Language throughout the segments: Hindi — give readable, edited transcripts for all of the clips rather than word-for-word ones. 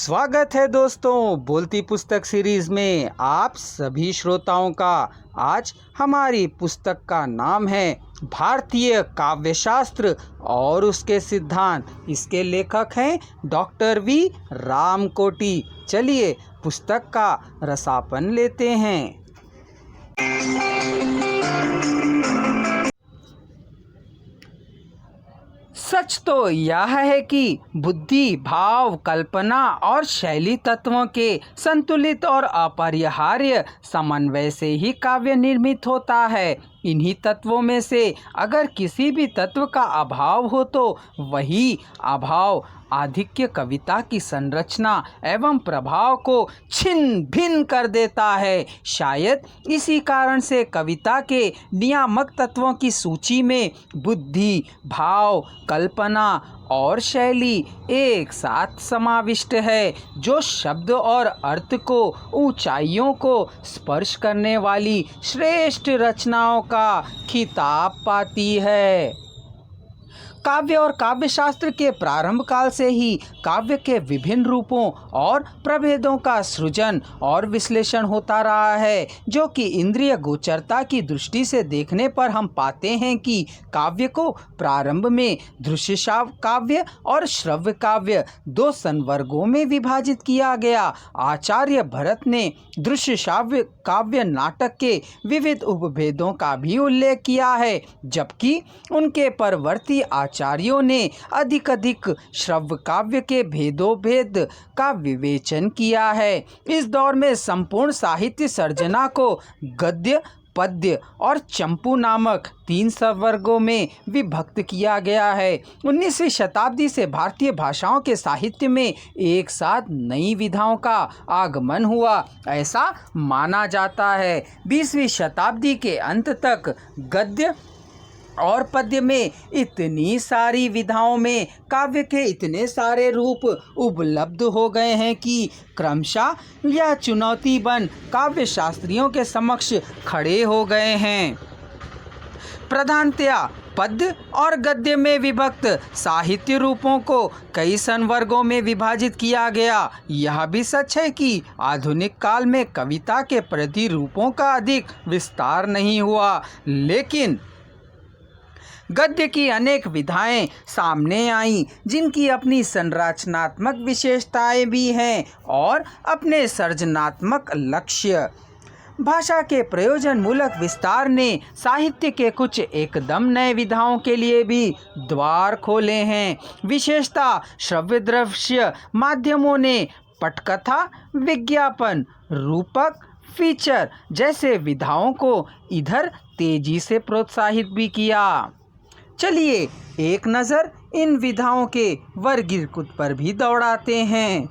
स्वागत है दोस्तों बोलती पुस्तक सीरीज में आप सभी श्रोताओं का। आज हमारी पुस्तक का नाम है भारतीय काव्यशास्त्र और उसके सिद्धांत। इसके लेखक हैं डॉक्टर वी रामकोटी। चलिए पुस्तक का रसापन लेते हैं। सच तो यह है कि बुद्धि, भाव, कल्पना और शैली तत्वों के संतुलित और अपरिहार्य समन्वय से ही काव्य निर्मित होता है। इन्हीं तत्वों में से अगर किसी भी तत्व का अभाव हो तो वही अभाव आधिक्य कविता की संरचना एवं प्रभाव को छिन्न भिन्न कर देता है। शायद इसी कारण से कविता के नियामक तत्वों की सूची में बुद्धि, भाव, कल्पना और शैली एक साथ समाविष्ट है, जो शब्द और अर्थ को ऊंचाइयों को स्पर्श करने वाली श्रेष्ठ रचनाओं का खिताब पाती है। काव्य और काव्यशास्त्र के प्रारंभ काल से ही काव्य के विभिन्न रूपों और प्रभेदों का सृजन और विश्लेषण होता रहा है, जो कि इंद्रिय गोचरता की दृष्टि से देखने पर हम पाते हैं कि काव्य को प्रारंभ में दृश्य काव्य और श्रव्य काव्य दो संवर्गों में विभाजित किया गया। आचार्य भरत ने दृश्य श्राव्य काव्य नाटक के विविध उपभेदों का भी उल्लेख किया है, जबकि उनके परवर्ती आचार्यों ने अधिक श्रव्य काव्य के भेदोभेद का विवेचन किया है। इस दौर में संपूर्ण साहित्य सर्जना को गद्य, पद्य और चंपू नामक तीन संवर्गों में विभक्त किया गया है। 19वीं शताब्दी से भारतीय भाषाओं के साहित्य में एक साथ नई विधाओं का आगमन हुआ, ऐसा माना जाता है। 20वीं शताब्दी के अंत तक गद्य और पद्य में इतनी सारी विधाओं में काव्य के इतने सारे रूप उपलब्ध हो गए हैं कि क्रमशः यह चुनौती बन काव्य शास्त्रियों के समक्ष खड़े हो गए हैं। प्रधानतया पद्य और गद्य में विभक्त साहित्य रूपों को कई संवर्गों में विभाजित किया गया। यह भी सच है कि आधुनिक काल में कविता के प्रतिरूपों का अधिक विस्तार नहीं हुआ, लेकिन गद्य की अनेक विधाएं सामने आईं, जिनकी अपनी संरचनात्मक विशेषताएं भी हैं और अपने सर्जनात्मक लक्ष्य। भाषा के प्रयोजन मूलक विस्तार ने साहित्य के कुछ एकदम नए विधाओं के लिए भी द्वार खोले हैं। विशेषता श्रव्य दृश्य माध्यमों ने पटकथा, विज्ञापन, रूपक, फीचर जैसे विधाओं को इधर तेजी से प्रोत्साहित भी किया। चलिए एक नज़र इन विधाओं के वर्गीकृत पर भी दौड़ाते हैं।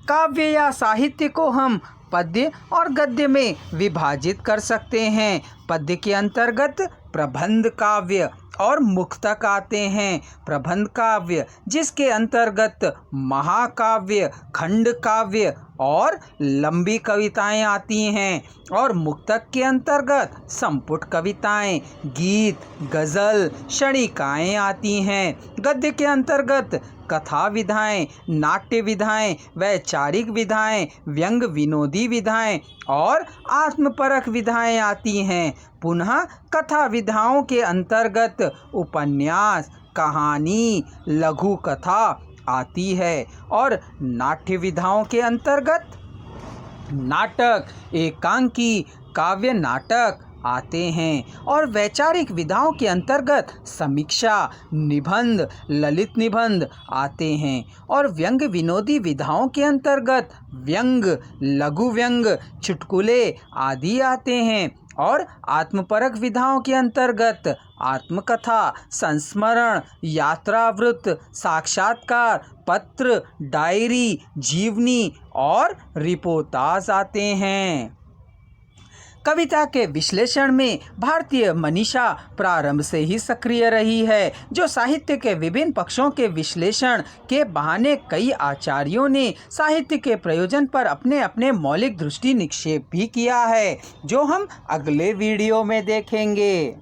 काव्य या साहित्य को हम पद्य और गद्य में विभाजित कर सकते हैं। पद्य के अंतर्गत प्रबंध काव्य और मुक्तक आते हैं। प्रबंध काव्य जिसके अंतर्गत महाकाव्य, खंड काव्य और लंबी कविताएं आती हैं, और मुक्तक के अंतर्गत संपुट कविताएं, गीत, गज़ल, क्षणिकाएं आती हैं। गद्य के अंतर्गत कथा विधाएं, नाट्य विधाएं, वैचारिक विधाएं, व्यंग विनोदी विधाएं और आत्मपरक विधाएं आती हैं। पुनः कथा विधाओं के अंतर्गत उपन्यास, कहानी, लघु कथा आती है, और नाट्य विधाओं के अंतर्गत नाटक, एकांकी, काव्य नाटक आते हैं, और वैचारिक विधाओं के अंतर्गत समीक्षा, निबंध, ललित निबंध आते हैं, और व्यंग विनोदी विधाओं के अंतर्गत व्यंग, लघु व्यंग, चुटकुले आदि आते हैं, और आत्मपरक विधाओं के अंतर्गत आत्मकथा, संस्मरण, यात्रावृत्त, साक्षात्कार, पत्र, डायरी, जीवनी और रिपोर्टाज आते हैं। कविता के विश्लेषण में भारतीय मनीषा प्रारंभ से ही सक्रिय रही है, जो साहित्य के विभिन्न पक्षों के विश्लेषण के बहाने कई आचार्यों ने साहित्य के प्रयोजन पर अपने अपने मौलिक दृष्टि निक्षेप भी किया है, जो हम अगले वीडियो में देखेंगे।